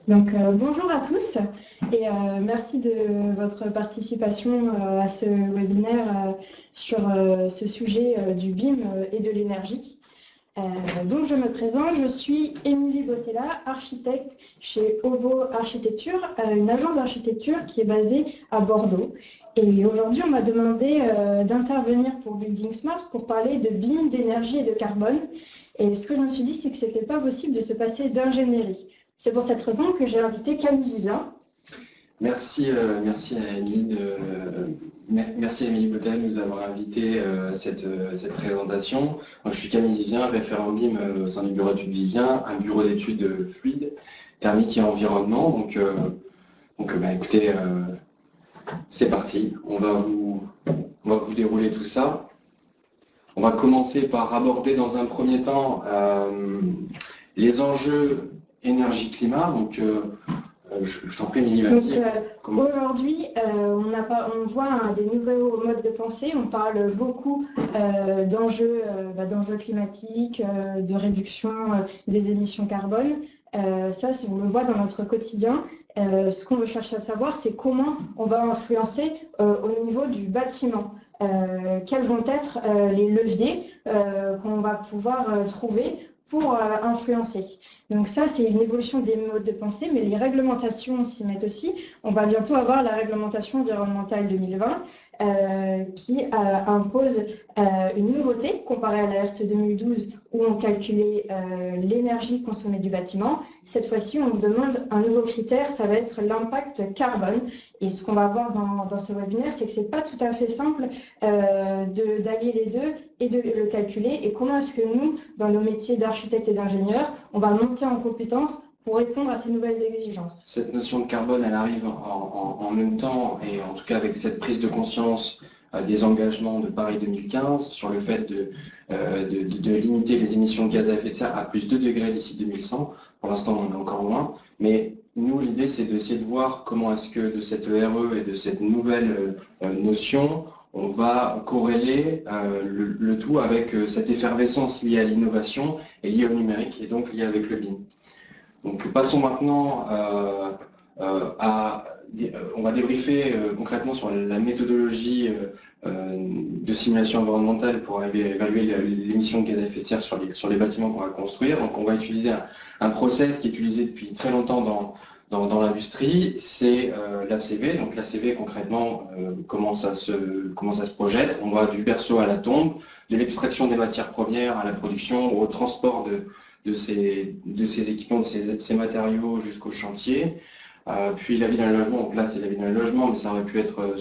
Bonjour à tous et merci de votre participation à ce webinaire sur ce sujet du BIM et de l'énergie. Je me présente, je suis Émilie Bottella, architecte chez Ovo Architecture, une agence d'architecture qui est basée à Bordeaux. Et aujourd'hui, on m'a demandé d'intervenir pour Building Smart pour parler de BIM, d'énergie et de carbone. Et ce que je me suis dit, c'est que ce n'était pas possible de se passer d'ingénierie. C'est pour cette raison que j'ai invité Camille Vivien. Merci à merci à Émilie Bottella de nous avoir invité à cette présentation. Moi, je suis Camille Vivien, référent BIM au sein du bureau d'études Vivien, un bureau d'études fluide, thermique et environnement. Écoutez, c'est parti. On va vous dérouler tout ça. On va commencer par aborder dans un premier temps les enjeux énergie-climat. Je t'en prie, Émilie. Aujourd'hui, on voit des nouveaux modes de pensée. On parle beaucoup d'enjeux climatiques, de réduction des émissions carbone. Ça, si on le voit dans notre quotidien, ce qu'on veut chercher à savoir, c'est comment on va influencer au niveau du bâtiment. Quels vont être les leviers qu'on va pouvoir trouver pour influencer. Donc ça, c'est une évolution des modes de pensée, mais les réglementations s'y mettent aussi. On va bientôt avoir la réglementation environnementale 2020 qui impose une nouveauté comparée à la RT 2012 où on calculait l'énergie consommée du bâtiment. Cette fois-ci, on nous demande un nouveau critère, ça va être l'impact carbone. Et ce qu'on va voir dans ce webinaire, c'est que ce n'est pas tout à fait simple d'allier les deux et de le calculer. Et comment est-ce que nous, dans nos métiers d'architecte et d'ingénieur, on va monter en compétences pour répondre à ces nouvelles exigences. Cette notion de carbone, elle arrive en même temps, et en tout cas avec cette prise de conscience des engagements de Paris 2015 sur le fait de limiter les émissions de gaz à effet de serre à plus 2 degrés d'ici 2100. Pour l'instant, on est encore loin, mais nous, l'idée, c'est d'essayer de voir comment est-ce que de cette RE et de cette nouvelle notion, on va corréler le tout avec cette effervescence liée à l'innovation et liée au numérique et donc liée avec le BIM. Donc passons maintenant on va débriefer concrètement sur la méthodologie de simulation environnementale pour évaluer l'émission de gaz à effet de serre sur les bâtiments qu'on va construire. Donc on va utiliser un process qui est utilisé depuis très longtemps dans l'industrie, c'est l'ACV. Donc l'ACV concrètement, comment ça se projette. On va du berceau à la tombe, de l'extraction des matières premières à la production, au transport de ces équipements, de ces matériaux jusqu'au chantier. Puis la vie d'un logement, donc là c'est la vie d'un logement, mais ça aurait pu être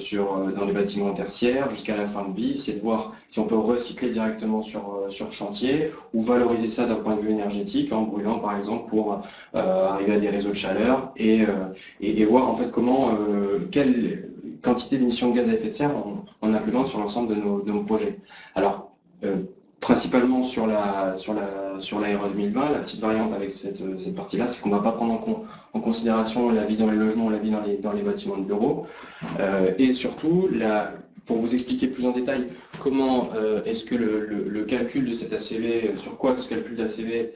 dans les bâtiments tertiaires jusqu'à la fin de vie, c'est de voir si on peut recycler directement sur chantier ou valoriser ça d'un point de vue énergétique en brûlant par exemple pour arriver à des réseaux de chaleur et voir en fait quelle quantité d'émissions de gaz à effet de serre on implémente sur l'ensemble de nos projets. Alors principalement sur la RE 2020, la petite variante avec cette partie-là, c'est qu'on ne va pas prendre en considération la vie dans les logements ou la vie dans les bâtiments de bureaux. Et surtout, pour vous expliquer plus en détail comment est-ce que le calcul de cet ACV, sur quoi ce calcul d'ACV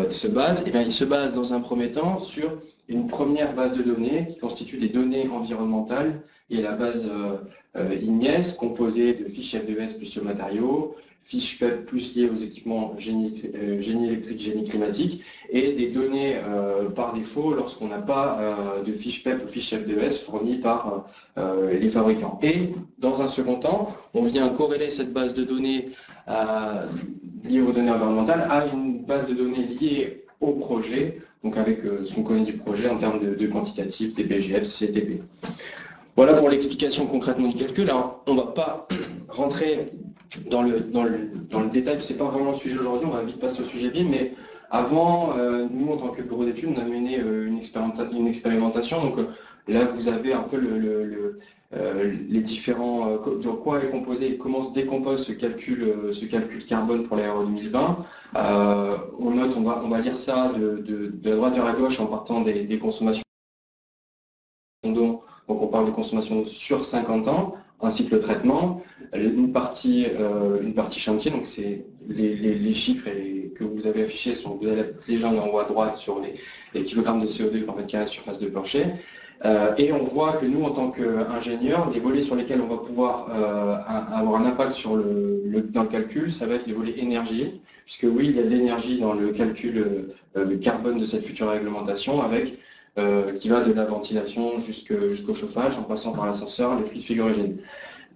se base, eh bien, il se base dans un premier temps sur une première base de données qui constitue des données environnementales. Il y a la base IGNES composée de fiches FDES plus le matériau, fiches PEP plus liées aux équipements génie électrique, génie climatique, et des données par défaut lorsqu'on n'a pas de fiches PEP ou fiches FDES fournies par les fabricants. Et dans un second temps, on vient corréler cette base de données liée aux données environnementales à une base de données liée au projet, donc avec ce qu'on connaît du projet en termes de quantitatif, des BGF, CTP. Voilà pour l'explication concrètement du calcul. Alors, on ne va pas rentrer dans le détail, c'est pas vraiment le sujet aujourd'hui, on va vite passer au sujet BIM, mais avant, nous, en tant que bureau d'études, on a mené une expérimentation. Donc là, vous avez un peu les différents, de quoi est composé et comment se décompose ce calcul carbone pour la RE 2020. On va lire ça de la droite vers la gauche en partant des consommations. Donc on parle de consommation sur 50 ans. un cycle traitement, une partie chantier, donc c'est les chiffres que vous avez affichés, vous avez les gens en haut à droite sur les kilogrammes de CO2 par mètre carré de surface de plancher. Et on voit que nous, en tant qu'ingénieurs, les volets sur lesquels on va pouvoir avoir un impact dans le calcul, ça va être les volets énergie, puisque oui, il y a de l'énergie dans le calcul carbone de cette future réglementation, qui va de la ventilation jusqu'au chauffage, en passant par l'ascenseur, les fluides frigorigènes.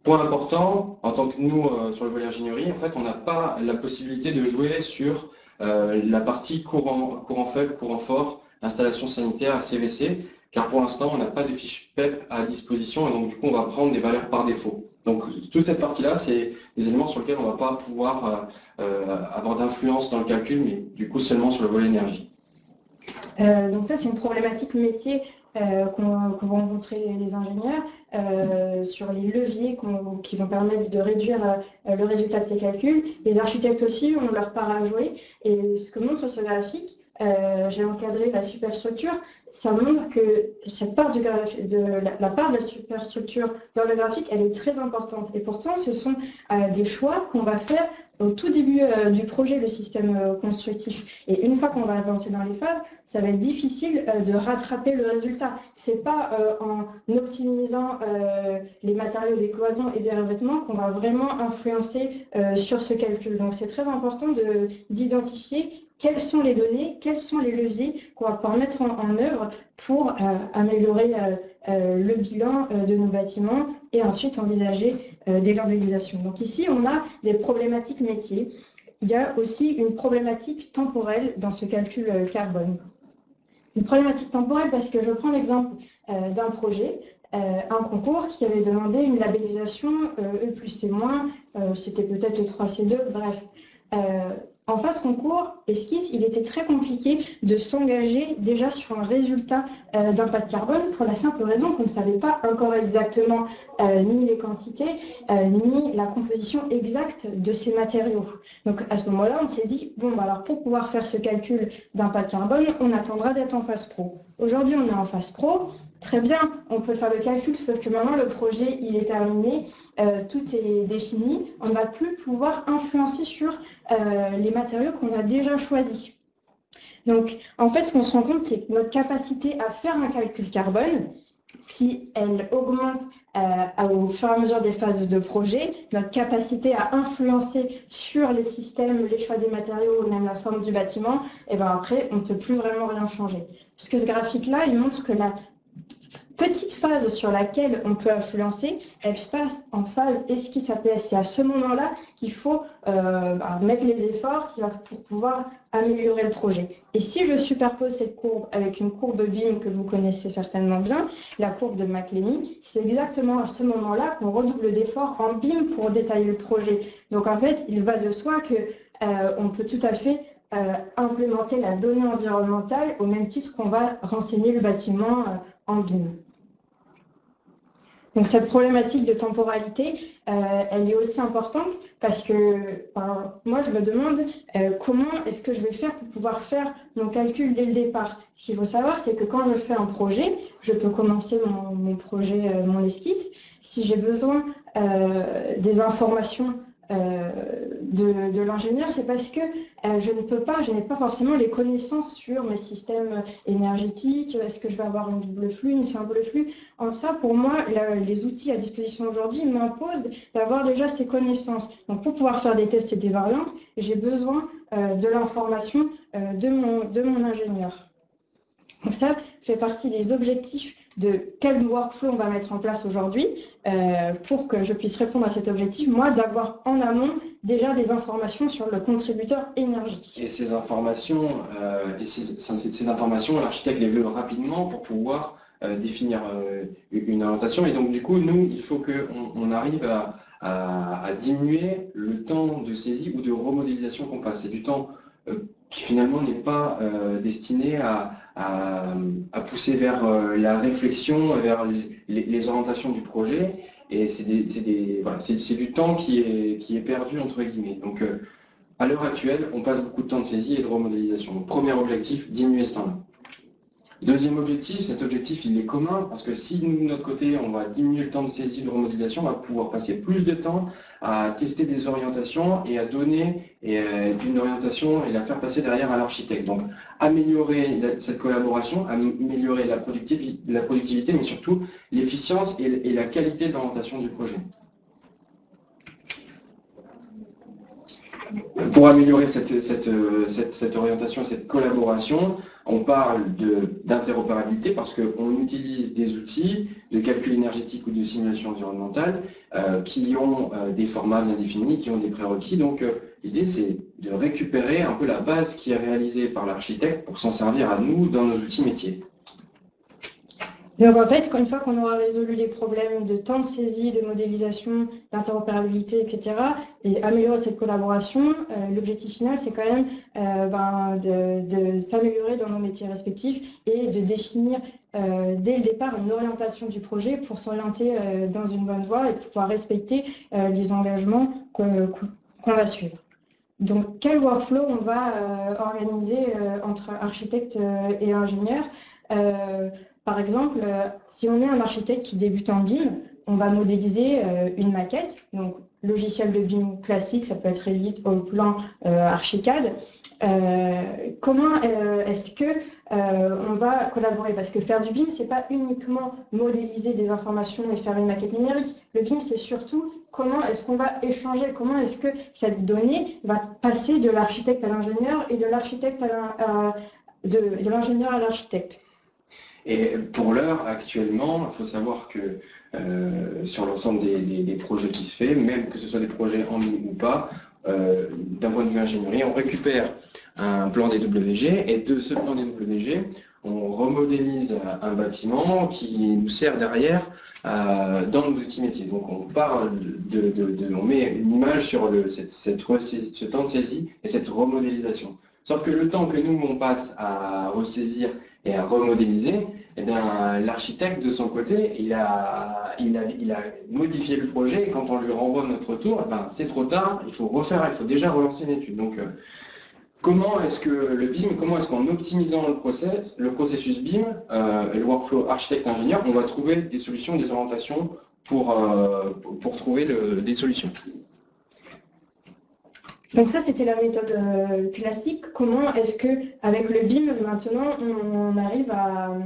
Point important, en tant que nous, sur le volet ingénierie, en fait, on n'a pas la possibilité de jouer sur la partie courant faible, courant fort, installation sanitaire, CVC, car pour l'instant, on n'a pas de fiche PEP à disposition, et donc du coup, on va prendre des valeurs par défaut. Donc, toute cette partie-là, c'est des éléments sur lesquels on ne va pas pouvoir avoir d'influence dans le calcul, mais du coup, seulement sur le volet énergie. Donc ça, c'est une problématique métier qu'ont rencontré les ingénieurs sur les leviers qui vont permettre de réduire le résultat de ces calculs. Les architectes aussi ont leur part à jouer. Et ce que montre ce graphique, j'ai encadré la superstructure, ça montre que cette part la part de la superstructure dans le graphique, elle est très importante. Et pourtant, ce sont des choix qu'on va faire au tout début du projet, le système constructif. Et une fois qu'on va avancer dans les phases, ça va être difficile de rattraper le résultat. C'est pas en optimisant les matériaux des cloisons et des revêtements qu'on va vraiment influencer sur ce calcul. Donc c'est très important d'identifier quelles sont les données, quels sont les leviers qu'on va pouvoir mettre en œuvre pour améliorer le bilan de nos bâtiments et ensuite envisager des labellisations. Donc ici, on a des problématiques métiers. Il y a aussi une problématique temporelle dans ce calcul carbone. Une problématique temporelle parce que je prends l'exemple d'un projet, un concours qui avait demandé une labellisation E+C-, c'était peut-être le 3C2, bref. En phase concours, esquisse, il était très compliqué de s'engager déjà sur un résultat d'impact carbone pour la simple raison qu'on ne savait pas encore exactement ni les quantités, ni la composition exacte de ces matériaux. Donc à ce moment-là, on s'est dit, bon, bah, alors pour pouvoir faire ce calcul d'impact carbone, on attendra d'être en phase pro. Aujourd'hui, on est en phase pro. Très bien, on peut faire le calcul, sauf que maintenant le projet il est terminé, tout est défini, on ne va plus pouvoir influencer sur les matériaux qu'on a déjà choisis. Donc en fait, ce qu'on se rend compte, c'est que notre capacité à faire un calcul carbone, si elle augmente au fur et à mesure des phases de projet, notre capacité à influencer sur les systèmes, les choix des matériaux, même la forme du bâtiment, et ben après, on ne peut plus vraiment rien changer. Parce que ce graphique-là, il montre que la petite phase sur laquelle on peut influencer, elle passe en phase esquisse APS. C'est à ce moment-là qu'il faut mettre les efforts pour pouvoir améliorer le projet. Et si je superpose cette courbe avec une courbe BIM que vous connaissez certainement bien, la courbe de McLeamy, c'est exactement à ce moment-là qu'on redouble d'efforts en BIM pour détailler le projet. Donc en fait, il va de soi que on peut tout à fait implémenter la donnée environnementale au même titre qu'on va renseigner le bâtiment en BIM. Donc cette problématique de temporalité, elle est aussi importante parce que moi je me demande comment est-ce que je vais faire pour pouvoir faire mon calcul dès le départ. Ce qu'il faut savoir, c'est que quand je fais un projet, je peux commencer mon projet, mon esquisse. Si j'ai besoin des informations de l'ingénieur, c'est parce que je n'ai pas forcément les connaissances sur mes systèmes énergétiques. Est-ce que je vais avoir une double flux, une simple flux? En ça, pour moi, les outils à disposition aujourd'hui m'imposent d'avoir déjà ces connaissances. Donc, pour pouvoir faire des tests et des variantes, j'ai besoin de l'information de mon ingénieur. Donc ça fait partie des objectifs de quel workflow on va mettre en place aujourd'hui pour que je puisse répondre à cet objectif, moi, d'avoir en amont déjà des informations sur le contributeur énergie. Et ces informations, l'architecte les veut rapidement pour pouvoir définir une orientation. Et donc, du coup, nous, il faut qu'on arrive à diminuer le temps de saisie ou de remodélisation qu'on passe. C'est du temps qui finalement n'est pas destiné à pousser vers la réflexion, vers les orientations du projet. Et c'est du temps qui est perdu, entre guillemets. Donc, à l'heure actuelle, on passe beaucoup de temps de saisie et de remodélisation. Donc, premier objectif, diminuer ce temps-là. Deuxième objectif, cet objectif il est commun parce que si nous de notre côté on va diminuer le temps de saisie de remodélisation, on va pouvoir passer plus de temps à tester des orientations et à donner une orientation et la faire passer derrière à l'architecte. Donc améliorer cette collaboration, améliorer la productivité, mais surtout l'efficience et la qualité de l'orientation du projet. Pour améliorer cette orientation, cette collaboration, on parle d'interopérabilité parce qu'on utilise des outils de calcul énergétique ou de simulation environnementale qui ont des formats bien définis, qui ont des prérequis. Donc l'idée, c'est de récupérer un peu la base qui est réalisée par l'architecte pour s'en servir à nous dans nos outils métiers. Donc en fait, une fois qu'on aura résolu les problèmes de temps de saisie, de modélisation, d'interopérabilité, etc., et améliorer cette collaboration, l'objectif final, c'est quand même de s'améliorer dans nos métiers respectifs et de définir dès le départ une orientation du projet pour s'orienter dans une bonne voie et pouvoir respecter les engagements qu'on va suivre. Donc quel workflow on va organiser entre architecte et ingénieur? Par exemple, si on est un architecte qui débute en BIM, on va modéliser une maquette. Donc, logiciel de BIM classique, ça peut être Revit, Allplan, Archicad. Comment est-ce que on va collaborer? Parce que faire du BIM, c'est pas uniquement modéliser des informations et faire une maquette numérique. Le BIM, c'est surtout comment est-ce qu'on va échanger, comment est-ce que cette donnée va passer de l'architecte à l'ingénieur et de l'architecte de l'ingénieur à l'architecte. Et pour l'heure, actuellement, il faut savoir que sur l'ensemble des projets qui se fait, même que ce soit des projets en ligne ou pas, d'un point de vue ingénierie, on récupère un plan DWG et de ce plan DWG, on remodélise un bâtiment qui nous sert derrière dans nos outils métiers. Donc on parle on met une image sur ce temps de saisie et cette remodélisation. Sauf que le temps que nous on passe à ressaisir et à remodéliser, eh bien, l'architecte de son côté, il a modifié le projet et quand on lui renvoie notre retour, eh ben, c'est trop tard, il faut déjà relancer une étude. Donc, comment est-ce qu'en optimisant le processus BIM, le workflow architecte-ingénieur, on va trouver des solutions, des orientations pour trouver des solutions. Donc ça, c'était la méthode classique. Comment est-ce que, avec le BIM, maintenant, on arrive à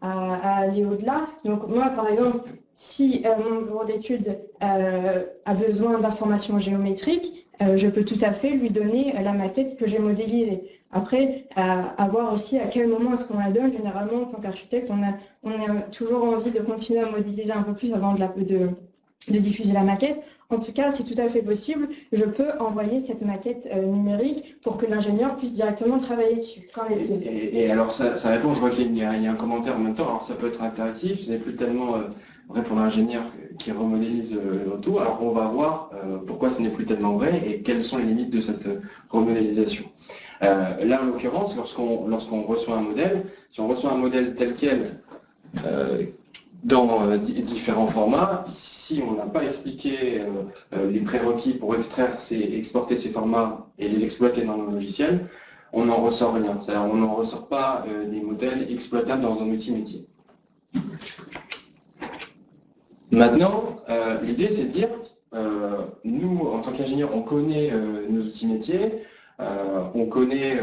aller au-delà? Donc moi, par exemple, si mon bureau d'études a besoin d'informations géométriques, je peux tout à fait lui donner la maquette que j'ai modélisée. Après, à voir aussi à quel moment est-ce qu'on la donne. Généralement, en tant qu'architecte, on a toujours envie de continuer à modéliser un peu plus avant de diffuser la maquette. En tout cas, c'est tout à fait possible. Je peux envoyer cette maquette numérique pour que l'ingénieur puisse directement travailler dessus. Et alors, ça répond, je vois qu'il y a un commentaire en même temps. Alors, ça peut être interactif, ce n'est plus tellement vrai pour l'ingénieur qui remodélise le tout. Alors, on va voir pourquoi ce n'est plus tellement vrai et quelles sont les limites de cette remodélisation. Là, en l'occurrence, lorsqu'on reçoit un modèle, si on reçoit un modèle tel quel, dans différents formats, si on n'a pas expliqué les prérequis pour exporter ces formats et les exploiter dans nos logiciels, on n'en ressort rien. C'est-à-dire on n'en ressort pas des modèles exploitables dans un outil métier. Maintenant, l'idée c'est de dire, nous en tant qu'ingénieurs, on connaît nos outils métiers, on connaît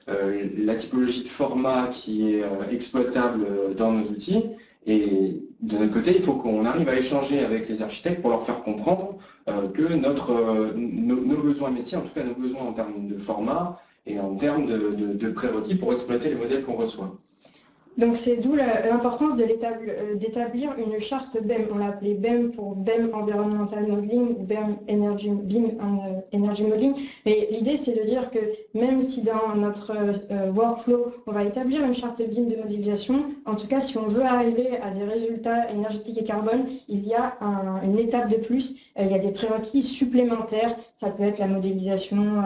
la typologie de format qui est exploitable dans nos outils. Et de notre côté, il faut qu'on arrive à échanger avec les architectes pour leur faire comprendre que nos besoins métiers, en tout cas nos besoins en termes de format et en termes de prérequis pour exploiter les modèles qu'on reçoit. Donc c'est d'où l'importance d'établir une charte BEM. On l'a appelée BEM pour BEM Environmental Modeling ou BEM BIM Energy Modeling. Mais l'idée c'est de dire que même si dans notre workflow on va établir une charte BIM de modélisation, en tout cas si on veut arriver à des résultats énergétiques et carbone, il y a une étape de plus. Il y a des prérequis supplémentaires. Ça peut être la modélisation,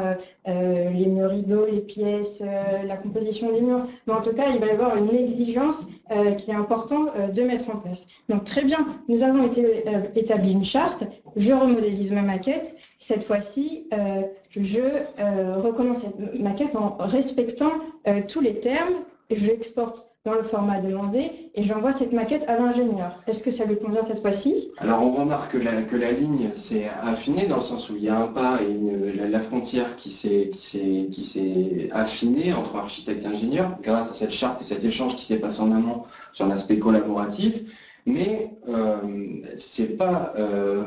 les murs rideaux, les pièces, la composition des murs. Mais en tout cas, il va y avoir une exigence qui est importante de mettre en place. Donc très bien, nous avons établi une charte, je remodélise ma maquette. Cette fois-ci, je recommence cette maquette en respectant tous les termes. Je exporte dans le format demandé et j'envoie cette maquette à l'ingénieur. Est-ce que ça lui convient cette fois-ci? Alors on remarque que la ligne s'est affinée dans le sens où il y a un pas et la frontière qui s'est affinée entre architecte et ingénieur grâce à cette charte et cet échange qui s'est passé en amont sur l'aspect collaboratif. Mais c'est pas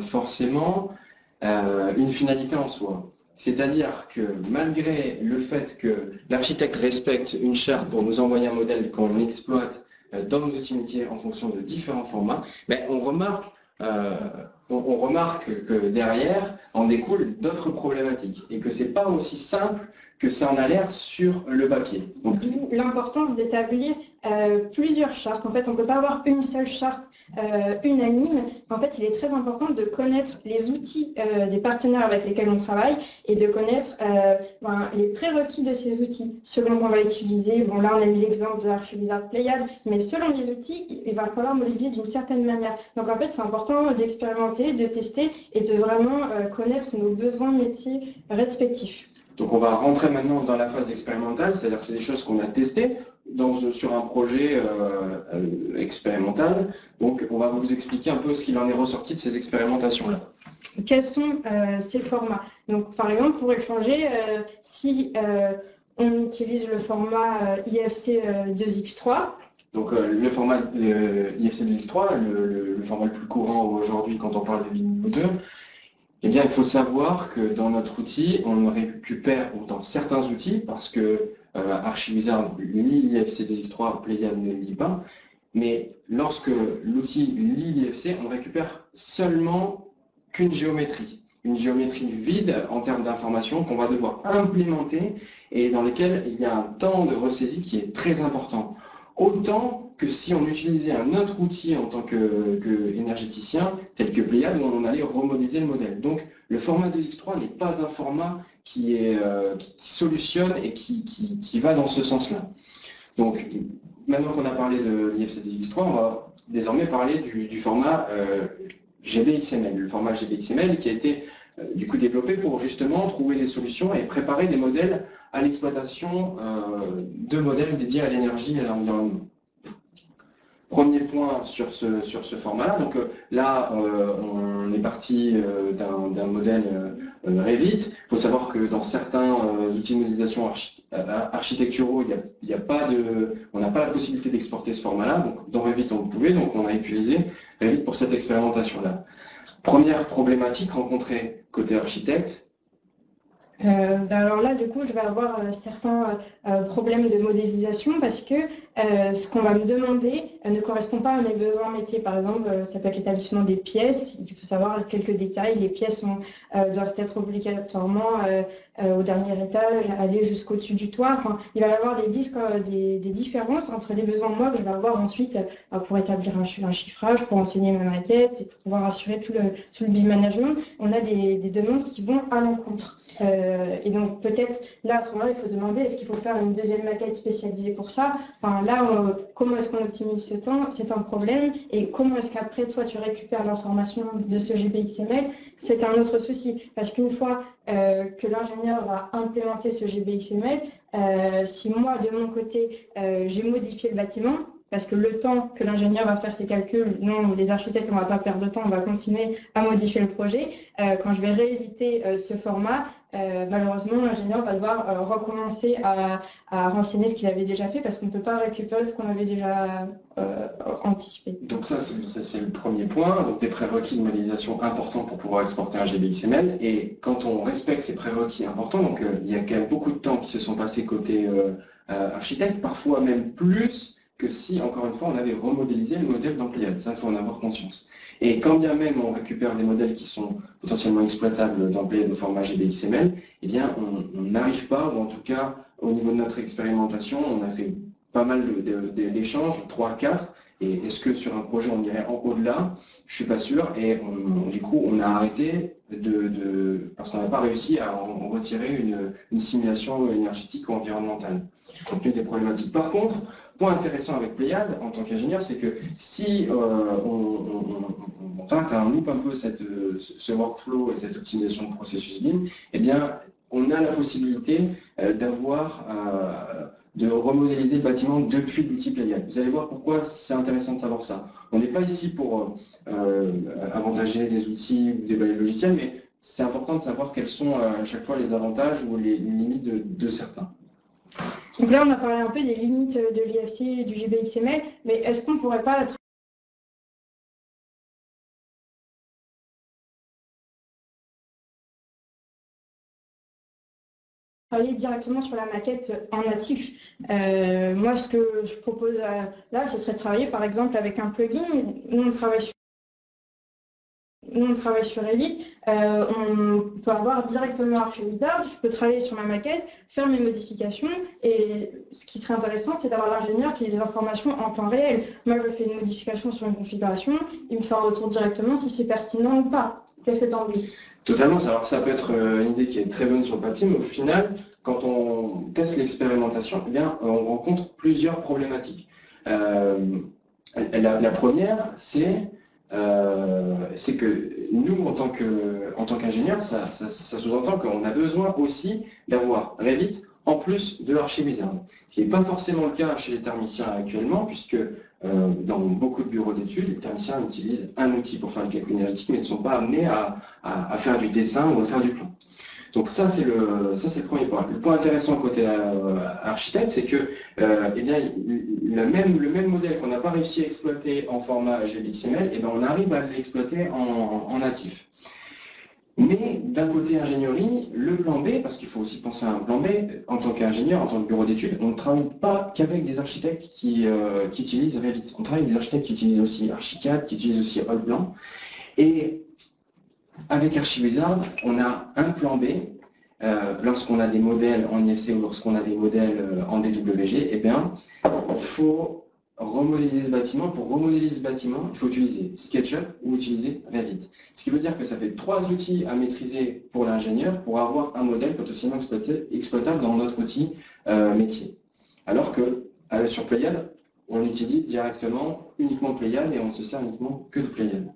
forcément une finalité en soi. C'est-à-dire que malgré le fait que l'architecte respecte une charte pour nous envoyer un modèle qu'on exploite dans nos outils métiers en fonction de différents formats, mais on remarque que derrière en découlent d'autres problématiques et que c'est pas aussi simple que ça en a l'air sur le papier. Donc, l'importance d'établir plusieurs chartes. En fait, on ne peut pas avoir une seule charte unanime. En fait, il est très important de connaître les outils des partenaires avec lesquels on travaille et de connaître les prérequis de ces outils selon qu'on va utiliser. Bon, là, on a mis l'exemple de Archivizard Pléiade, mais selon les outils, il va falloir modifier d'une certaine manière. Donc, en fait, c'est important d'expérimenter, de tester et de vraiment connaître nos besoins métiers respectifs. Donc on va rentrer maintenant dans la phase expérimentale, c'est-à-dire que c'est des choses qu'on a testées sur un projet expérimental. Donc on va vous expliquer un peu ce qu'il en est ressorti de ces expérimentations-là. Quels sont ces formats? Donc par exemple, pour échanger, si on utilise le format IFC 2X3, donc le format IFC 2X3, le format le plus courant aujourd'hui quand on parle de ligne moteur, eh bien, il faut savoir que dans notre outil, on récupère, ou dans certains outils, parce que Archivizard lit l'IFC 2X3, Pléiade ne lit pas, mais lorsque l'outil lit l'IFC, on récupère seulement qu'une géométrie. Une géométrie vide en termes d'informations qu'on va devoir implémenter et dans lesquelles il y a un temps de ressaisie qui est très important. Autant que si on utilisait un autre outil en tant qu'énergéticien, tel que Pléiade, où on allait remodéliser le modèle. Donc, le format 2X3 n'est pas un format qui solutionne et qui va dans ce sens-là. Donc, maintenant qu'on a parlé de l'IFC 2X3, on va désormais parler du format GBXML. Le format GBXML qui a été du coup développé pour justement trouver des solutions et préparer des modèles à l'exploitation de modèles dédiés à l'énergie et à l'environnement. Premier point sur ce format-là. Donc là, on est parti d'un modèle Revit. Il faut savoir que dans certains outils de modélisation architecturaux, on n'a pas la possibilité d'exporter ce format-là. Donc dans Revit, on le pouvait, donc on a utilisé Revit pour cette expérimentation-là. Première problématique rencontrée côté architecte. Alors là, du coup, je vais avoir certains problèmes de modélisation parce que ce qu'on va me demander ne correspond pas à mes besoins métiers. Par exemple, ça peut être l'établissement des pièces. Il faut savoir quelques détails. Les pièces doivent être obligatoirement au dernier étage, aller jusqu'au-dessus du toit. Enfin, il va y avoir des différences entre les besoins moi que je vais avoir ensuite pour établir un chiffrage, pour enseigner ma maquette et pour pouvoir assurer tout le BIM management. On a des demandes qui vont à l'encontre. Et donc peut-être là à ce moment-là il faut se demander est-ce qu'il faut faire une deuxième maquette spécialisée pour ça. Enfin là comment est-ce qu'on optimise ce temps, c'est un problème, et comment est-ce qu'après toi tu récupères l'information de ce GBXML, c'est un autre souci parce qu'une fois que l'ingénieur va implémenter ce GBXML, si moi de mon côté j'ai modifié le bâtiment, parce que le temps que l'ingénieur va faire ses calculs, nous, les architectes, on ne va pas perdre de temps, on va continuer à modifier le projet. Quand je vais rééditer ce format, malheureusement, l'ingénieur va devoir recommencer à renseigner ce qu'il avait déjà fait parce qu'on ne peut pas récupérer ce qu'on avait déjà anticipé. Donc ça, c'est le premier point. Donc des prérequis de modélisation importants pour pouvoir exporter un GBXML. Et quand on respecte ces prérequis importants, donc il y a quand même beaucoup de temps qui se sont passés côté architecte, parfois même plus que si, encore une fois, on avait remodélisé le modèle dans Pléiade. Ça, il faut en avoir conscience. Et quand bien même on récupère des modèles qui sont potentiellement exploitables dans Pléiade au format GBXML, eh bien, on n'arrive pas, ou en tout cas, au niveau de notre expérimentation, on a fait pas mal d'échanges, 3 à 4, et est-ce que sur un projet on irait au-delà? Je suis pas sûr, et du coup, on a arrêté parce qu'on n'a pas réussi à en retirer une simulation énergétique ou environnementale, compte tenu des problématiques. Par contre, point intéressant avec Pléiade, en tant qu'ingénieur, c'est que si on rate un loop un peu ce workflow et cette optimisation de processus BIM, eh bien, on a la possibilité d'avoir de remodéliser le bâtiment depuis l'outil Pléiade. Vous allez voir pourquoi c'est intéressant de savoir ça. On n'est pas ici pour avantager des outils ou des logiciels, mais c'est important de savoir quels sont à chaque fois les avantages ou les limites de certains. Donc là, on a parlé un peu des limites de l'IFC et du GBXML, mais est-ce qu'on ne pourrait pas travailler directement sur la maquette en natif? Moi, ce que je propose là, ce serait de travailler par exemple avec un plugin. Nous, on travaille sur Elite, on peut avoir directement ArchiWizard, je peux travailler sur ma maquette, faire mes modifications, et ce qui serait intéressant, c'est d'avoir l'ingénieur qui ait des informations en temps réel. Moi, je fais une modification sur une configuration, il me fait un retour directement si c'est pertinent ou pas. Qu'est-ce que tu en dis? Totalement, alors ça peut être une idée qui est très bonne sur le papier, mais au final, quand on teste l'expérimentation, eh bien, on rencontre plusieurs problématiques. La première, c'est que nous, en tant qu'ingénieurs, ça sous-entend qu'on a besoin aussi d'avoir Revit en plus de ArchiWizard. Ce qui n'est pas forcément le cas chez les thermiciens actuellement, puisque dans beaucoup de bureaux d'études, les thermiciens utilisent un outil pour faire le calcul énergétique, mais ne sont pas amenés à faire du dessin ou à faire du plan. Donc ça, c'est le premier point. Le point intéressant côté architecte, c'est que eh bien, le même modèle qu'on n'a pas réussi à exploiter en format GBXML, eh bien, on arrive à l'exploiter en natif. Mais d'un côté ingénierie, le plan B, parce qu'il faut aussi penser à un plan B, en tant qu'ingénieur, en tant que bureau d'études, on ne travaille pas qu'avec des architectes qui utilisent Revit. On travaille avec des architectes qui utilisent aussi Archicad, qui utilisent aussi Allplan. Et avec ArchiWizard, on a un plan B. Lorsqu'on a des modèles en IFC ou lorsqu'on a des modèles en DWG, eh bien, il faut remodéliser ce bâtiment. Pour remodéliser ce bâtiment, il faut utiliser SketchUp ou utiliser Revit. Ce qui veut dire que ça fait 3 outils à maîtriser pour l'ingénieur pour avoir un modèle potentiellement exploitable dans notre outil métier. Alors que sur Pléiade, on utilise directement uniquement Pléiade et on ne se sert uniquement que de Pléiade.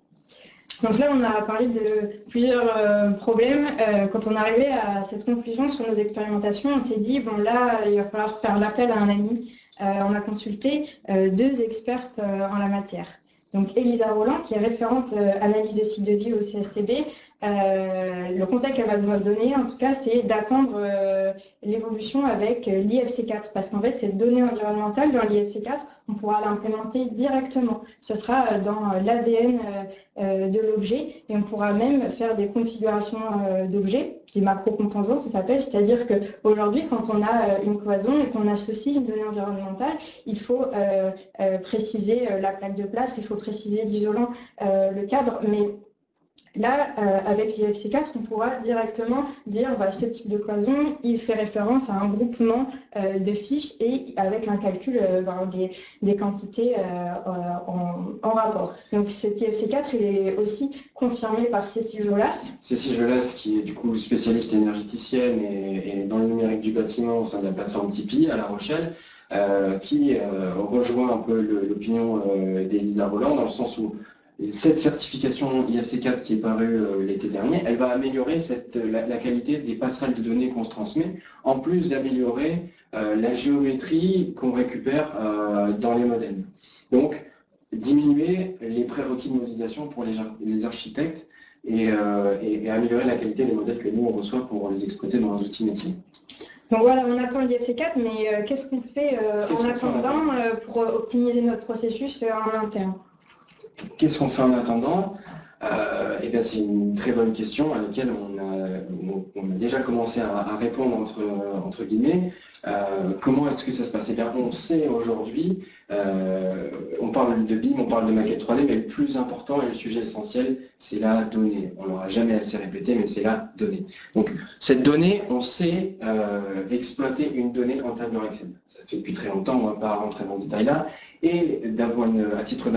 Donc là, on a parlé de plusieurs problèmes. Quand on est arrivé à cette conclusion sur nos expérimentations, on s'est dit, bon là, il va falloir faire l'appel à un ami. On a consulté 2 expertes en la matière. Donc Elisa Roland, qui est référente analyse de cycle de vie au CSTB, le conseil qu'elle va nous donner, en tout cas, c'est d'attendre l'évolution avec l'IFC4, parce qu'en fait, cette donnée environnementale dans l'IFC4, on pourra l'implémenter directement. Ce sera dans l'ADN de l'objet, et on pourra même faire des configurations d'objets, des macro-composants, ça s'appelle, c'est-à-dire qu'aujourd'hui, quand on a une cloison et qu'on associe une donnée environnementale, il faut préciser la plaque de plâtre, il faut préciser l'isolant, le cadre, mais là, avec l'IFC4, on pourra directement dire ce type de cloison, il fait référence à un groupement de fiches et avec un calcul des quantités en rapport. Donc cet IFC4, il est aussi confirmé par Cécile Jolas. Cécile Jolas, qui est du coup spécialiste énergéticienne et dans le numérique du bâtiment au sein de la plateforme Tipeee à La Rochelle, qui rejoint un peu l'opinion d'Elisa Roland dans le sens où cette certification IFC4 qui est parue l'été dernier, elle va améliorer la qualité des passerelles de données qu'on se transmet, en plus d'améliorer la géométrie qu'on récupère dans les modèles. Donc, diminuer les prérequis de modélisation pour les architectes et améliorer la qualité des modèles que nous, on reçoit pour les exploiter dans nos outils métiers. Donc voilà, on attend l'IFC4, mais qu'est-ce qu'on fait en attendant pour optimiser notre processus en interne? Qu'est-ce qu'on fait en attendant? Eh bien, c'est une très bonne question à laquelle on a déjà commencé à répondre entre guillemets. Comment est-ce que ça se passe? Eh bien, on sait aujourd'hui, on parle de BIM, on parle de maquette 3D, mais le plus important et le sujet essentiel, c'est la donnée. On l'aura jamais assez répété, mais c'est la donnée. Donc, cette donnée, on sait exploiter une donnée en tableur Excel. Ça se fait depuis très longtemps, on ne va pas rentrer dans ce détail-là. Et à titre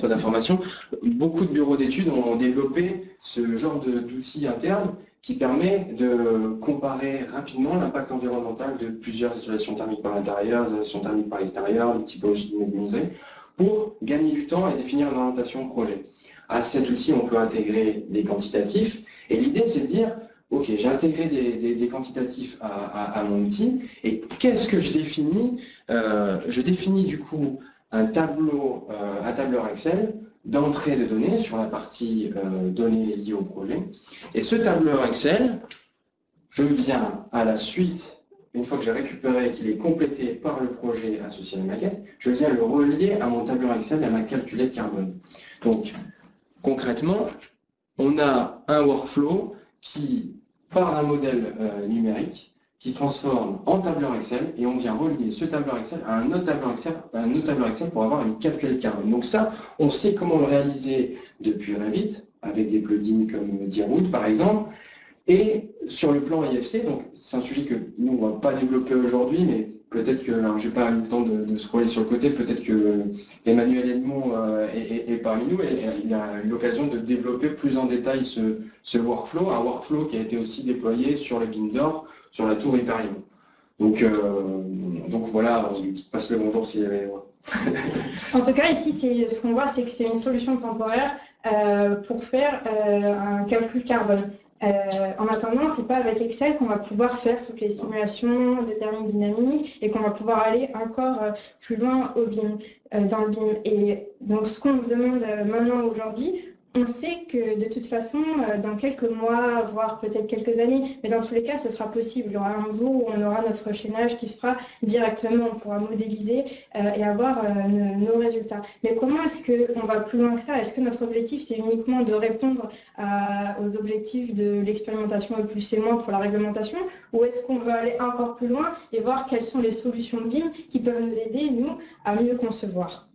d'information, beaucoup de bureaux d'études ont développé ce genre d'outils internes qui permet de comparer rapidement l'impact environnemental de plusieurs isolations thermiques par l'intérieur, isolations thermiques par l'extérieur, les typologies d'immeubles musées, pour gagner du temps et définir une orientation projet. À cet outil, on peut intégrer des quantitatifs, et l'idée, c'est de dire, ok, j'ai intégré des quantitatifs à mon outil, et qu'est-ce que je définis? Je définis du coup un tableur Excel d'entrée de données sur la partie données liées au projet. Et ce tableur Excel, je viens à la suite, une fois que j'ai récupéré qu'il est complété par le projet associé à la maquette, je viens le relier à mon tableur Excel et à ma calculette carbone. Donc, concrètement, on a un workflow qui part d'un modèle numérique, qui se transforme en tableur Excel, et on vient relier ce tableur Excel à un autre tableur Excel, pour avoir une calculette carbone. Donc ça, on sait comment le réaliser depuis Revit, avec des plugins comme Diroot par exemple. Et sur le plan IFC, donc c'est un sujet que nous on va pas développer aujourd'hui, mais peut-être que, alors j'ai pas eu le temps de scroller sur le côté, peut-être que Emmanuel Edmond est parmi nous et il a eu l'occasion de développer plus en détail ce workflow, un workflow qui a été aussi déployé sur le BIM d'or, sur la tour Hyperion. Donc voilà, je passe le bonjour s'il y avait. En tout cas, ici, ce qu'on voit, c'est que c'est une solution temporaire pour faire un calcul carbone. En attendant, c'est pas avec Excel qu'on va pouvoir faire toutes les simulations de thermodynamique et qu'on va pouvoir aller encore plus loin au BIM, dans le BIM. Et donc, ce qu'on nous demande maintenant aujourd'hui, on sait que de toute façon, dans quelques mois, voire peut-être quelques années, mais dans tous les cas, ce sera possible. Il y aura un jour où on aura notre chaînage qui se fera directement. On pourra modéliser et avoir nos résultats. Mais comment est-ce qu'on va plus loin que ça? Est-ce que notre objectif, c'est uniquement de répondre aux objectifs de l'expérimentation et plus et moins pour la réglementation? Ou est-ce qu'on veut aller encore plus loin et voir quelles sont les solutions BIM qui peuvent nous aider, nous, à mieux concevoir?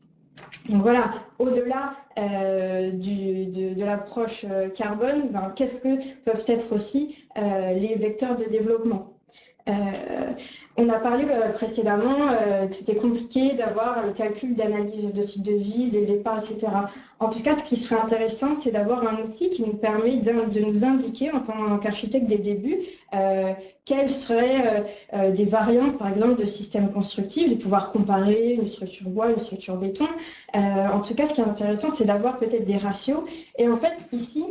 Donc voilà, au-delà de l'approche carbone, ben, qu'est-ce que peuvent être aussi les vecteurs de développement? On a parlé précédemment que c'était compliqué d'avoir le calcul d'analyse de cycle de vie, des départs, etc. En tout cas, ce qui serait intéressant, c'est d'avoir un outil qui nous permet de nous indiquer en tant qu'architecte dès le début quelles seraient des variantes, par exemple, de systèmes constructifs, de pouvoir comparer une structure bois, une structure béton. En tout cas, ce qui est intéressant, c'est d'avoir peut-être des ratios. Et en fait, ici,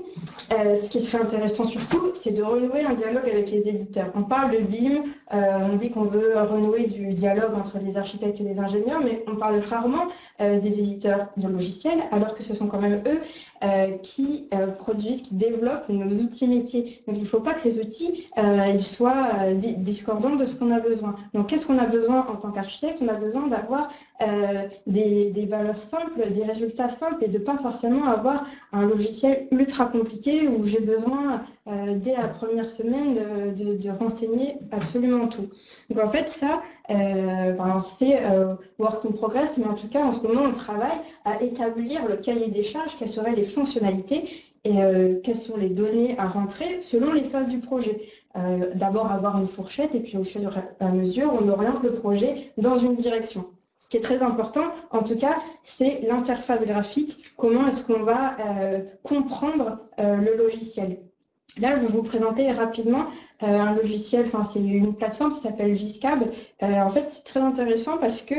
ce qui serait intéressant surtout, c'est de renouer un dialogue avec les éditeurs. On parle de BIM, on dit qu'on veut renouer du dialogue entre les architectes et les ingénieurs, mais on parle rarement des éditeurs de logiciels, alors que ce sont quand même eux qui produisent, qui développent nos outils métiers. Donc il ne faut pas que ces outils ils soient discordants de ce qu'on a besoin. Donc qu'est-ce qu'on a besoin en tant qu'architecte? On a besoin d'avoir des valeurs simples, des résultats simples et de ne pas forcément avoir un logiciel ultra compliqué où j'ai besoin dès la première semaine de renseigner absolument tout. Donc en fait ça, c'est work in progress, mais en tout cas en ce moment on travaille à établir le cahier des charges, quelles seraient les fonctionnalités et quelles sont les données à rentrer selon les phases du projet. D'abord avoir une fourchette et puis au fur et à mesure on oriente le projet dans une direction. Ce qui est très important, en tout cas, c'est l'interface graphique. Comment est-ce qu'on va comprendre le logiciel? Là, je vais vous présenter rapidement un logiciel, c'est une plateforme qui s'appelle Viscab. En fait, c'est très intéressant parce que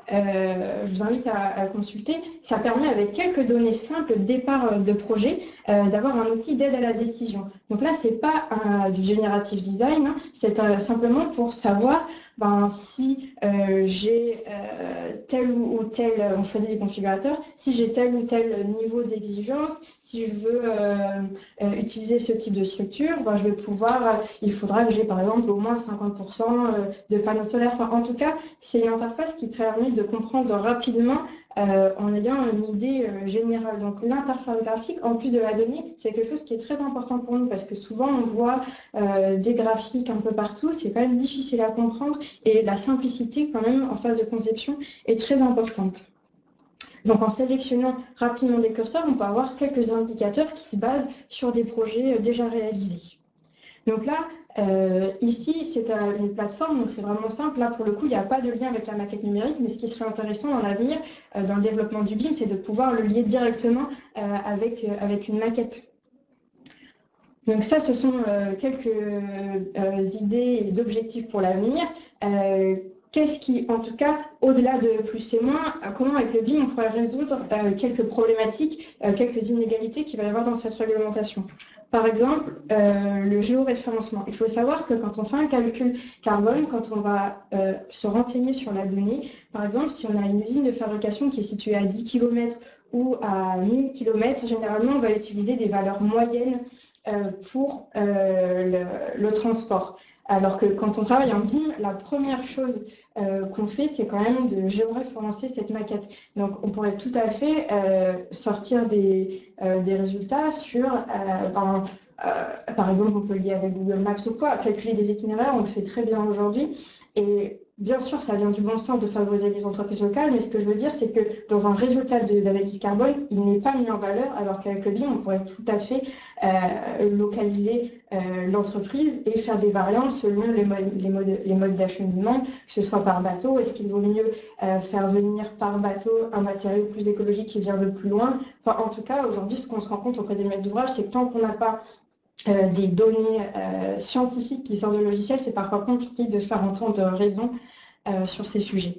je vous invite à consulter. Ça permet, avec quelques données simples, départ de projet, d'avoir un outil d'aide à la décision. Donc là, c'est pas du generative design, hein, c'est simplement pour savoir si j'ai tel ou tel, on choisit des configurateurs, si j'ai tel ou tel niveau d'exigence, si je veux utiliser ce type de structure, je vais pouvoir, il faudra que j'ai par exemple au moins 50% de panneaux solaires. En tout cas, c'est une interface qui permet de comprendre rapidement en ayant une idée générale. Donc l'interface graphique, en plus de la donnée, c'est quelque chose qui est très important pour nous parce que souvent on voit des graphiques un peu partout, c'est quand même difficile à comprendre et la simplicité quand même en phase de conception est très importante. Donc en sélectionnant rapidement des curseurs, on peut avoir quelques indicateurs qui se basent sur des projets déjà réalisés. Donc là, ici, c'est une plateforme, donc c'est vraiment simple. Là, pour le coup, il n'y a pas de lien avec la maquette numérique, mais ce qui serait intéressant dans l'avenir, dans le développement du BIM, c'est de pouvoir le lier directement avec une maquette. Donc ça, ce sont quelques idées et d'objectifs pour l'avenir. qu'est-ce qui, en tout cas, au-delà de plus et moins, comment avec le BIM on pourrait résoudre quelques problématiques, quelques inégalités qu'il va y avoir dans cette réglementation. Par exemple, le géoréférencement. Il faut savoir que quand on fait un calcul carbone, quand on va se renseigner sur la donnée, par exemple, si on a une usine de fabrication qui est située à 10 km ou à 1000 km, généralement, on va utiliser des valeurs moyennes pour le transport. Alors que quand on travaille en BIM, la première chose qu'on fait, c'est quand même de géoréférencer cette maquette. Donc, on pourrait tout à fait sortir des résultats sur, par exemple, on peut le lier avec Google Maps ou quoi, calculer des itinéraires, on le fait très bien aujourd'hui. Et bien sûr, ça vient du bon sens de favoriser les entreprises locales, mais ce que je veux dire, c'est que dans un résultat d'analyse carbone, il n'est pas mis en valeur, alors qu'avec le BIM, on pourrait tout à fait localiser l'entreprise et faire des variantes selon les modes d'acheminement, que ce soit par bateau. Est-ce qu'il vaut mieux faire venir par bateau un matériau plus écologique qui vient de plus loin? Enfin, en tout cas, aujourd'hui, ce qu'on se rend compte auprès des maîtres d'ouvrage, c'est que tant qu'on n'a pas des données scientifiques qui sortent de logiciels, c'est parfois compliqué de faire entendre raison sur ces sujets.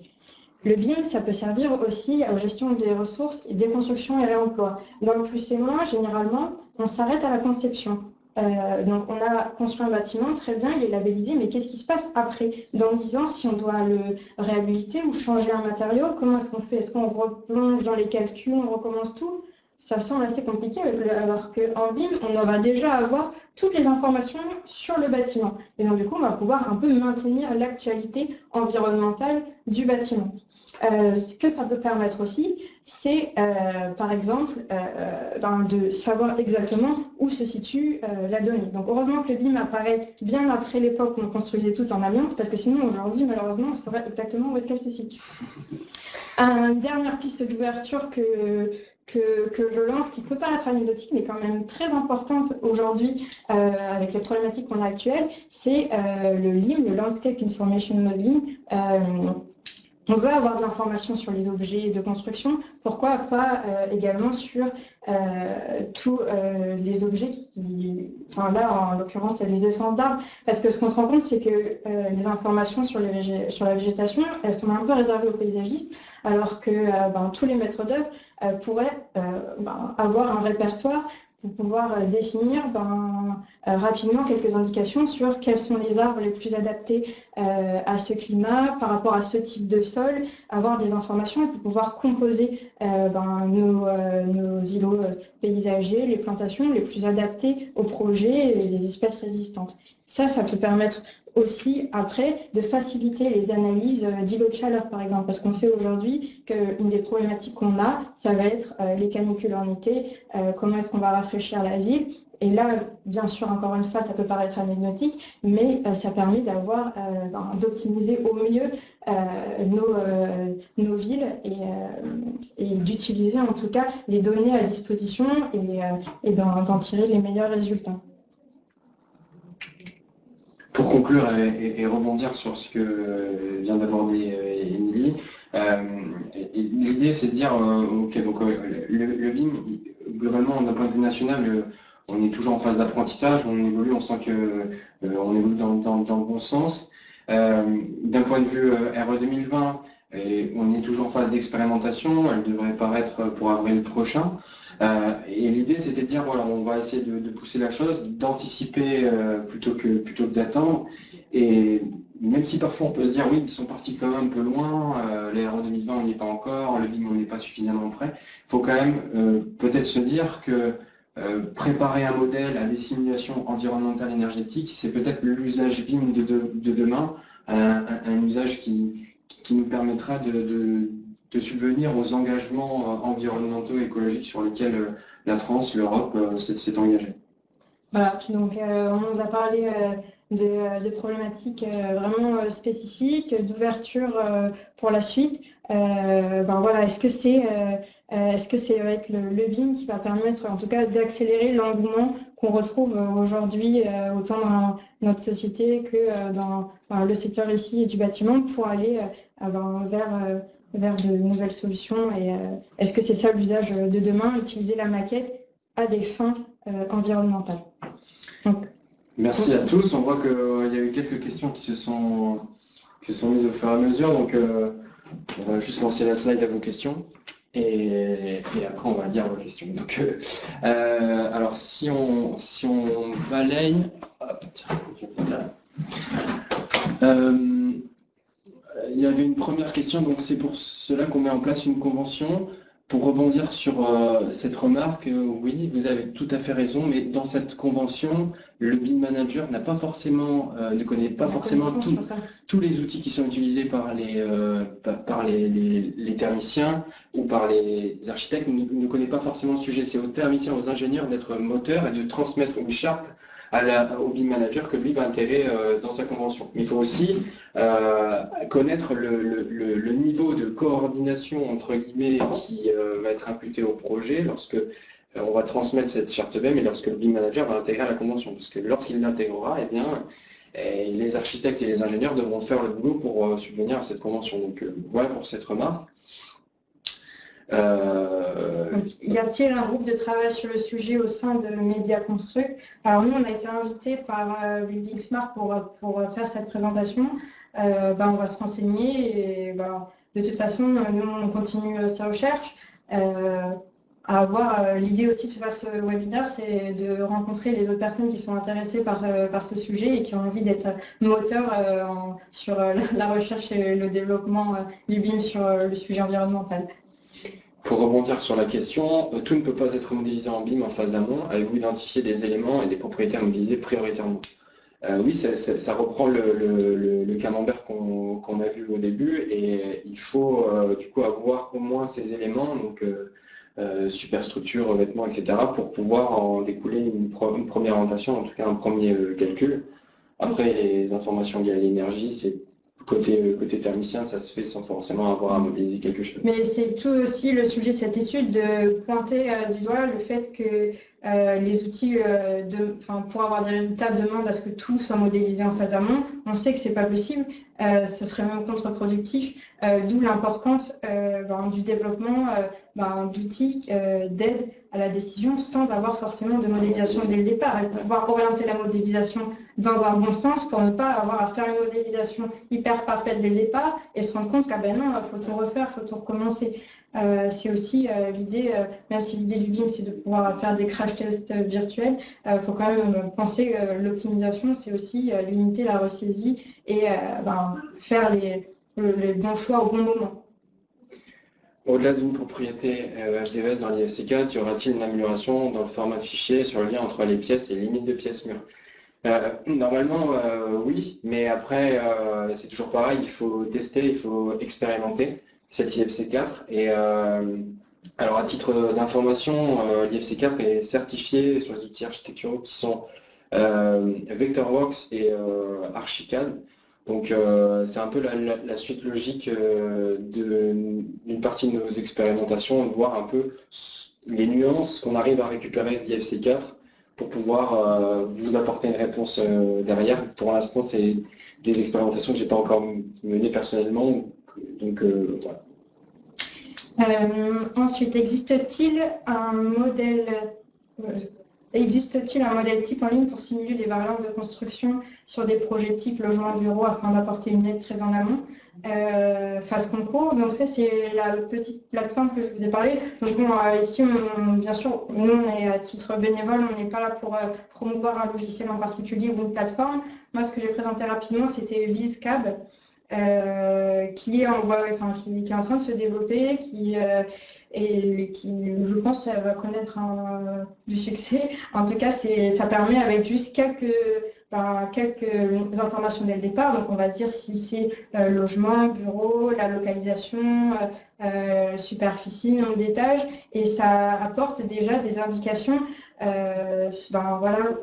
Le BIM, ça peut servir aussi à la gestion des ressources, des constructions et réemploi. Dans le plus et moins, généralement, on s'arrête à la conception. Donc, on a construit un bâtiment, très bien, il est labellisé, mais qu'est-ce qui se passe après? Dans 10 ans, si on doit le réhabiliter ou changer un matériau, comment est-ce qu'on fait? Est-ce qu'on replonge dans les calculs, on recommence tout? Ça semble assez compliqué, alors qu'en BIM, on va déjà avoir toutes les informations sur le bâtiment. Et donc, du coup, on va pouvoir un peu maintenir l'actualité environnementale du bâtiment. Ce que ça peut permettre aussi, c'est, par exemple, de savoir exactement où se situe la donnée. Donc, heureusement que le BIM apparaît bien après l'époque où on construisait tout en amiante, parce que sinon, aujourd'hui, malheureusement, on saurait exactement où est-ce qu'elle se situe. Une dernière piste d'ouverture que je lance, qui peut paraître anecdotique, mais quand même très importante aujourd'hui avec les problématiques qu'on a actuelles, c'est le LIM, le Landscape Information Modeling. On veut avoir de l'information sur les objets de construction, pourquoi pas également sur tous les objets enfin là en l'occurrence c'est les essences d'arbres, parce que ce qu'on se rend compte c'est que les informations sur la végétation, elles sont un peu réservées aux paysagistes, alors que tous les maîtres d'œuvre pourraient avoir un répertoire pour pouvoir définir rapidement quelques indications sur quels sont les arbres les plus adaptés à ce climat, par rapport à ce type de sol, avoir des informations et pour pouvoir composer nos îlots paysagers, les plantations les plus adaptées au projet et les espèces résistantes. Ça peut permettre aussi, après, de faciliter les analyses d'îlots de chaleur, par exemple, parce qu'on sait aujourd'hui qu'une des problématiques qu'on a, ça va être les canicules en été, comment est-ce qu'on va rafraîchir la ville. Et là, bien sûr, encore une fois, ça peut paraître anecdotique, mais ça permet d'optimiser au mieux nos villes et d'utiliser en tout cas les données à disposition et d'en tirer les meilleurs résultats. Pour conclure et rebondir sur ce que vient d'aborder Émilie, l'idée c'est de dire, donc le BIM, globalement d'un point de vue national, on est toujours en phase d'apprentissage, on évolue, on sent qu'on évolue dans le bon sens. D'un point de vue RE 2020, on est toujours en phase d'expérimentation, elle devrait paraître pour avril prochain. Et l'idée, c'était de dire, voilà, on va essayer de pousser la chose, d'anticiper plutôt que d'attendre. Et même si parfois on peut se dire, oui, ils sont partis quand même un peu loin, les RE 2020, on n'y est pas encore, le BIM, on n'est pas suffisamment prêt. Il faut quand même peut-être se dire que préparer un modèle à des simulations environnementales énergétiques, c'est peut-être l'usage BIM de demain, un usage qui nous permettra de subvenir aux engagements environnementaux et écologiques sur lesquels la France, l'Europe s'est engagée. Voilà, donc on nous a parlé de problématiques vraiment spécifiques, d'ouverture pour la suite. Voilà, est-ce que c'est avec le BIM qui va permettre en tout cas d'accélérer l'engouement qu'on retrouve aujourd'hui autant dans notre société que dans le secteur ici du bâtiment pour aller vers de nouvelles solutions et est-ce que c'est ça l'usage de demain, utiliser la maquette à des fins environnementales. Donc, merci à tous. On voit qu'il y a eu quelques questions qui se sont qui se sont mises au fur et à mesure. Donc, on va juste lancer la slide à vos questions. Et après, on va lire vos questions. Donc, alors, si on balaye... Hop, tiens, il y avait une première question, donc c'est pour cela qu'on met en place une convention. Pour rebondir sur cette remarque, oui, vous avez tout à fait raison, mais dans cette convention, le BIM manager n'a pas forcément, ne connaît pas forcément tous les outils qui sont utilisés par les thermiciens ou par les architectes, ne connaît pas forcément le sujet. C'est aux thermiciens, aux ingénieurs d'être moteurs et de transmettre une charte au BIM manager que lui va intégrer dans sa convention. Mais il faut aussi connaître le niveau de coordination entre guillemets qui va être imputé au projet lorsque on va transmettre cette charte BIM et lorsque le BIM manager va intégrer la convention. Parce que lorsqu'il l'intégrera, eh bien, les architectes et les ingénieurs devront faire le boulot pour subvenir à cette convention. Donc voilà pour cette remarque. Y a-t-il un groupe de travail sur le sujet au sein de Media Construct? Alors nous, on a été invités par Building Smart pour faire cette présentation. On va se renseigner et de toute façon, nous, on continue ces recherches. L'idée aussi de faire ce webinaire, c'est de rencontrer les autres personnes qui sont intéressées par ce sujet et qui ont envie d'être moteurs sur la recherche et le développement du BIM sur le sujet environnemental. Pour rebondir sur la question, tout ne peut pas être modélisé en BIM en phase amont. Avez-vous identifié des éléments et des propriétés à modéliser prioritairement? Oui, ça reprend le camembert qu'on a vu au début et il faut du coup avoir au moins ces éléments, donc superstructure, revêtement, etc., pour pouvoir en découler une première orientation, en tout cas un premier calcul. Après, les informations liées à l'énergie, c'est côté thermicien, ça se fait sans forcément avoir à modéliser quelque chose. Mais c'est tout aussi le sujet de cette étude de pointer du doigt le fait que les outils pour avoir des résultats demandent à ce que tout soit modélisé en phase amont. On sait que c'est pas possible, ce serait même contre-productif, d'où l'importance du développement d'outils d'aide à la décision sans avoir forcément de modélisation dès le départ et pouvoir orienter la modélisation dans un bon sens pour ne pas avoir à faire une modélisation hyper parfaite dès le départ et se rendre compte il faut tout refaire, il faut tout recommencer. C'est aussi l'idée, même si l'idée du BIM c'est de pouvoir faire des crash tests virtuels, faut quand même penser que l'optimisation c'est aussi limiter la ressaisie et faire les bons choix au bon moment. Au-delà d'une propriété HDVS dans l'IFC4, y aura-t-il une amélioration dans le format de fichier sur le lien entre les pièces et les limites de pièces mûres? Normalement, oui, mais après, c'est toujours pareil, il faut tester, il faut expérimenter cette IFC4. Et alors, à titre d'information, l'IFC4 est certifié sur les outils architecturaux qui sont Vectorworks et Archicad. Donc, c'est un peu la suite logique d'une partie de nos expérimentations, de voir un peu les nuances qu'on arrive à récupérer de l'IFC4 pour pouvoir vous apporter une réponse derrière. Pour l'instant, c'est des expérimentations que je n'ai pas encore menées personnellement. Donc, voilà. Ensuite, existe-t-il un modèle type en ligne pour simuler les variantes de construction sur des projets type logement bureau afin d'apporter une aide très en amont? Phase concours, donc ça c'est la petite plateforme que je vous ai parlé. Donc ici, bien sûr, nous on est à titre bénévole, on n'est pas là pour promouvoir un logiciel en particulier ou une plateforme. Moi, ce que j'ai présenté rapidement, c'était VizCab. Qui est en train de se développer, qui, je pense, va connaître du succès. En tout cas, ça permet avec juste quelques informations dès le départ. Donc, on va dire si c'est logement, bureau, la localisation, superficie, nombre d'étages, et ça apporte déjà des indications.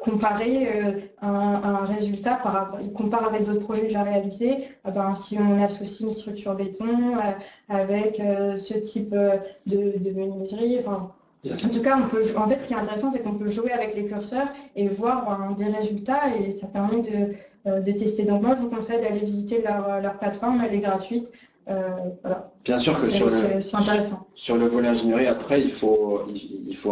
Comparer un résultat, il compare avec d'autres projets déjà réalisés. Si on associe une structure béton avec ce type de menuiserie, en tout cas, en fait, ce qui est intéressant, c'est qu'on peut jouer avec les curseurs et voir des résultats, et ça permet de tester. Donc moi, je vous conseille d'aller visiter leur plateforme, elle est gratuite. Voilà. Bien sûr que c'est intéressant. Sur le volet ingénierie, après, il faut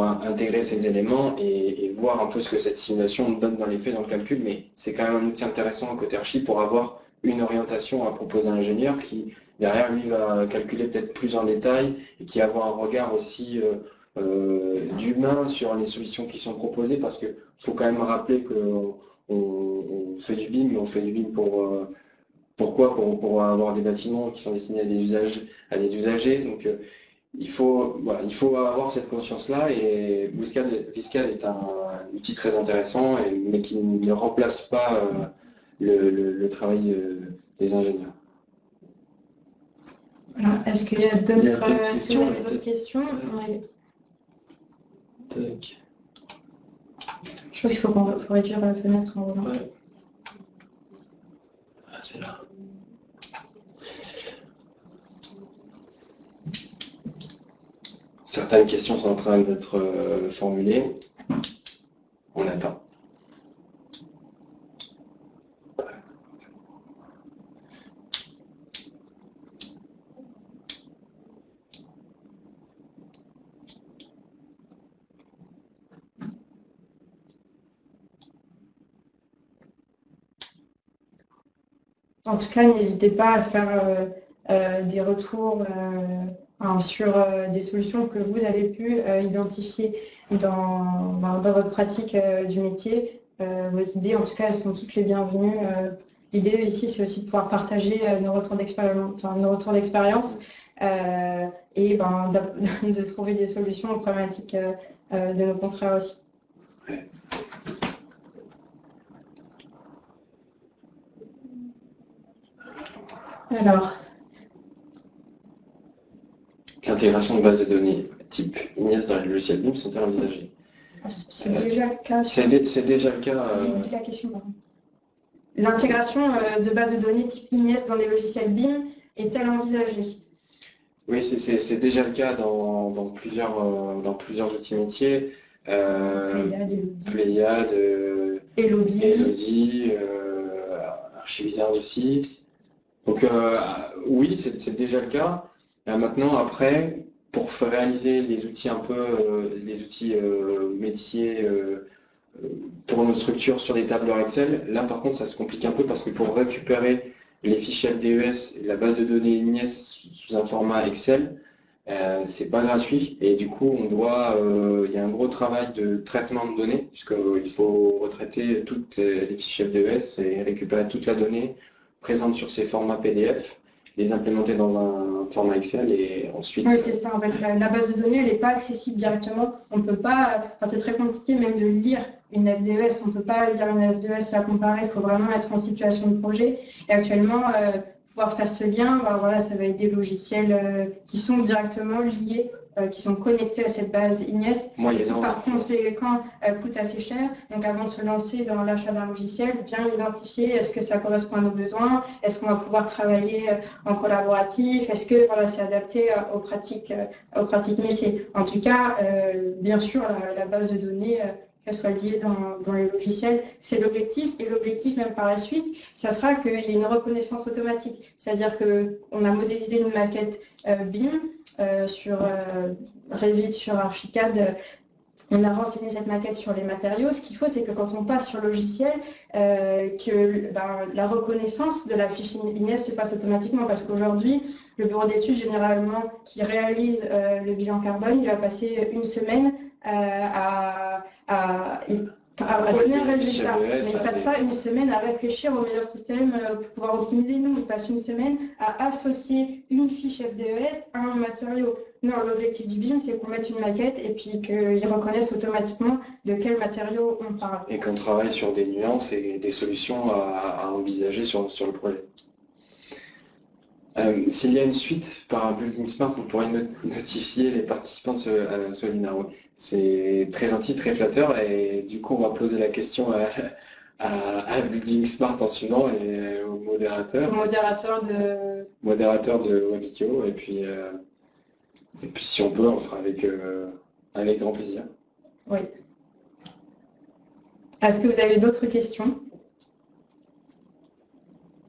intégrer ces éléments et voir un peu ce que cette simulation donne dans les faits, dans le calcul, mais c'est quand même un outil intéressant côté archi pour avoir une orientation à proposer à l'ingénieur qui, derrière, lui, va calculer peut-être plus en détail et qui va avoir un regard aussi d'humain sur les solutions qui sont proposées, parce qu'il faut quand même rappeler qu'on fait du BIM, mais on fait du BIM pourquoi? Pour avoir des bâtiments qui sont destinés à des usagers. Donc, voilà, il faut avoir cette conscience-là, et Viscad est un outil très intéressant, mais qui ne remplace pas le travail des ingénieurs. Voilà. Est-ce qu'il y a d'autres questions? Oui. Tac. Je pense qu'il faut réduire la fenêtre en roulant. Ouais. Ah, c'est là. Certaines questions sont en train d'être formulées. On attend. En tout cas, n'hésitez pas à faire des retours sur des solutions que vous avez pu identifier dans votre pratique du métier. Vos idées, en tout cas, elles sont toutes les bienvenues. L'idée ici, c'est aussi de pouvoir partager nos retours d'expérience et de trouver des solutions aux problématiques de nos confrères aussi. Alors, l'intégration de bases de données type Ignace dans les logiciels BIM sont-elles envisagées? c'est déjà le cas. C'est déjà le cas. J'ai dit la question, pardon. L'intégration de bases de données type Ignace dans les logiciels BIM est-elle envisagée? Oui, c'est déjà le cas dans plusieurs outils métiers. Pléiade, Elodie, Archivisard aussi. Donc oui, c'est déjà le cas. Maintenant, après, pour réaliser les outils métiers pour nos structures sur des tableurs Excel, là par contre ça se complique un peu, parce que pour récupérer les fichiers FDES et la base de données Ignace sous un format Excel, c'est pas gratuit, et du coup il y a un gros travail de traitement de données, puisqu'il faut retraiter toutes les fichiers FDES et récupérer toute la donnée présente sur ces formats PDF, les implémenter dans un format Excel, et ensuite... Oui, c'est ça. En fait, la base de données, elle n'est pas accessible directement. On peut pas... c'est très compliqué même de lire une FDES. On ne peut pas lire une FDES, la comparer. Il faut vraiment être en situation de projet. Et actuellement, pouvoir faire ce lien, voilà, ça va être des logiciels qui sont directement liés, qui sont connectés à cette base Ignace. Par conséquent, coûte assez cher. Donc, avant de se lancer dans l'achat d'un logiciel, bien identifier est-ce que ça correspond à nos besoins, est-ce qu'on va pouvoir travailler en collaboratif, est-ce que voilà, c'est adapté aux pratiques métiers. En tout cas, bien sûr, la base de données, qu'elle soit liée dans les logiciels, c'est l'objectif. Et l'objectif, même par la suite, ça sera qu'il y ait une reconnaissance automatique. C'est-à-dire qu'on a modélisé une maquette BIM sur Revit, sur Archicad. On a renseigné cette maquette sur les matériaux. Ce qu'il faut, c'est que quand on passe sur le logiciel, la reconnaissance de la fiche Ignace se fasse automatiquement. Parce qu'aujourd'hui, le bureau d'études, généralement, qui réalise le bilan carbone, il va passer une semaine à donner un résultat. Mais il ne passe pas une semaine à réfléchir au meilleur système pour pouvoir optimiser. Non, il passe une semaine à associer une fiche FDES à un matériau. Non, l'objectif du BIM, c'est qu'on mette une maquette et puis qu'ils reconnaissent automatiquement de quel matériau on parle. Et qu'on travaille sur des nuances et des solutions à envisager sur le projet. S'il y a une suite par un Building Smart, vous pourrez notifier les participants de ce webinaire. C'est très gentil, très flatteur, et du coup on va poser la question à Building Smart en suivant, et au modérateur. Modérateur de Webikio, et puis si on peut, on le fera avec grand plaisir. Oui. Est-ce que vous avez d'autres questions?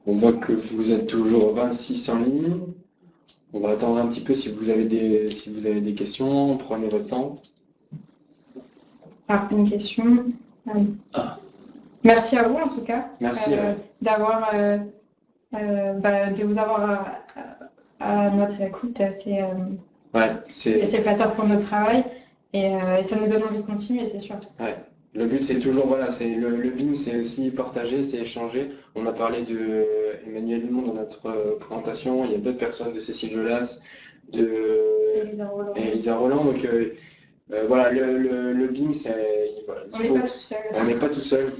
On voit que vous êtes toujours 26 en ligne. On va attendre un petit peu si vous avez des questions. Prenez votre temps. Ah, une question. Ah. Merci à vous en tout cas. Merci d'avoir de vous avoir à notre écoute. C'est flatteur pour notre travail et ça nous donne envie de continuer, c'est sûr. Ouais. Le but, c'est toujours, voilà, c'est le BIM, c'est aussi partager, c'est échanger. On a parlé de Emmanuel Dumont dans notre présentation. Il y a d'autres personnes, de Cécile Jolas, de Elisa Roland. Donc voilà, le BIM, voilà, on n'est pas tout seul. On n'est pas tout seul.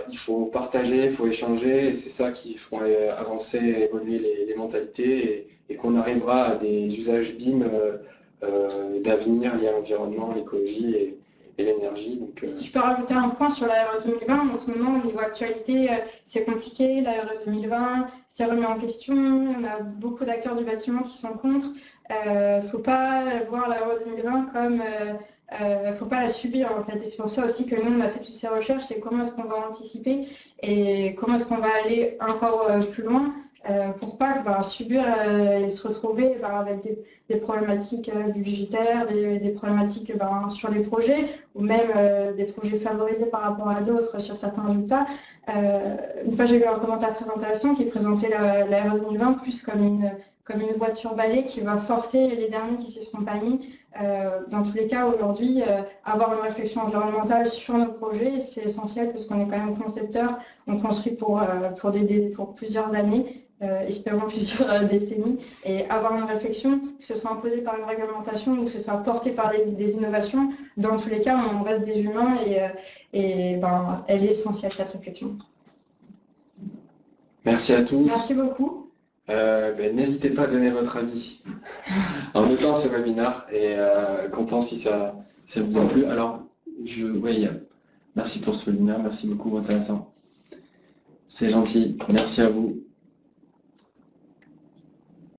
Il faut partager, il faut échanger, et c'est ça qui fera avancer, évoluer les mentalités, et qu'on arrivera à des usages BIM d'avenir liés à l'environnement, l'écologie et l'énergie. Si je peux rajouter un point sur la RE 2020, en ce moment, au niveau actualité, c'est compliqué. La RE 2020, c'est remis en question. On a beaucoup d'acteurs du bâtiment qui sont contre. Faut pas voir la RE 2020 comme... faut pas la subir, en fait. Et c'est pour ça aussi que nous, on a fait toutes ces recherches. C'est comment est-ce qu'on va anticiper et comment est-ce qu'on va aller encore plus loin pour pas subir et se retrouver avec des problématiques budgétaires, des problématiques sur les projets ou même des projets favorisés par rapport à d'autres sur certains résultats. Une fois, j'ai eu un commentaire très intéressant qui présentait la RE 2020 plus comme une voiture balai qui va forcer les derniers qui se seront pas mis. Dans tous les cas, aujourd'hui, avoir une réflexion environnementale sur nos projets, c'est essentiel parce qu'on est quand même concepteur, on construit pour plusieurs années. Espérons plusieurs décennies, et avoir une réflexion, que ce soit imposée par une réglementation ou que ce soit porté par des innovations, dans tous les cas, on reste des humains et elle est essentielle, cette réflexion. Merci à tous. Merci beaucoup. N'hésitez pas à donner votre avis en notant ce webinaire et content si ça vous a plu. Alors, merci pour ce webinaire, merci beaucoup, intéressant. C'est gentil, merci à vous.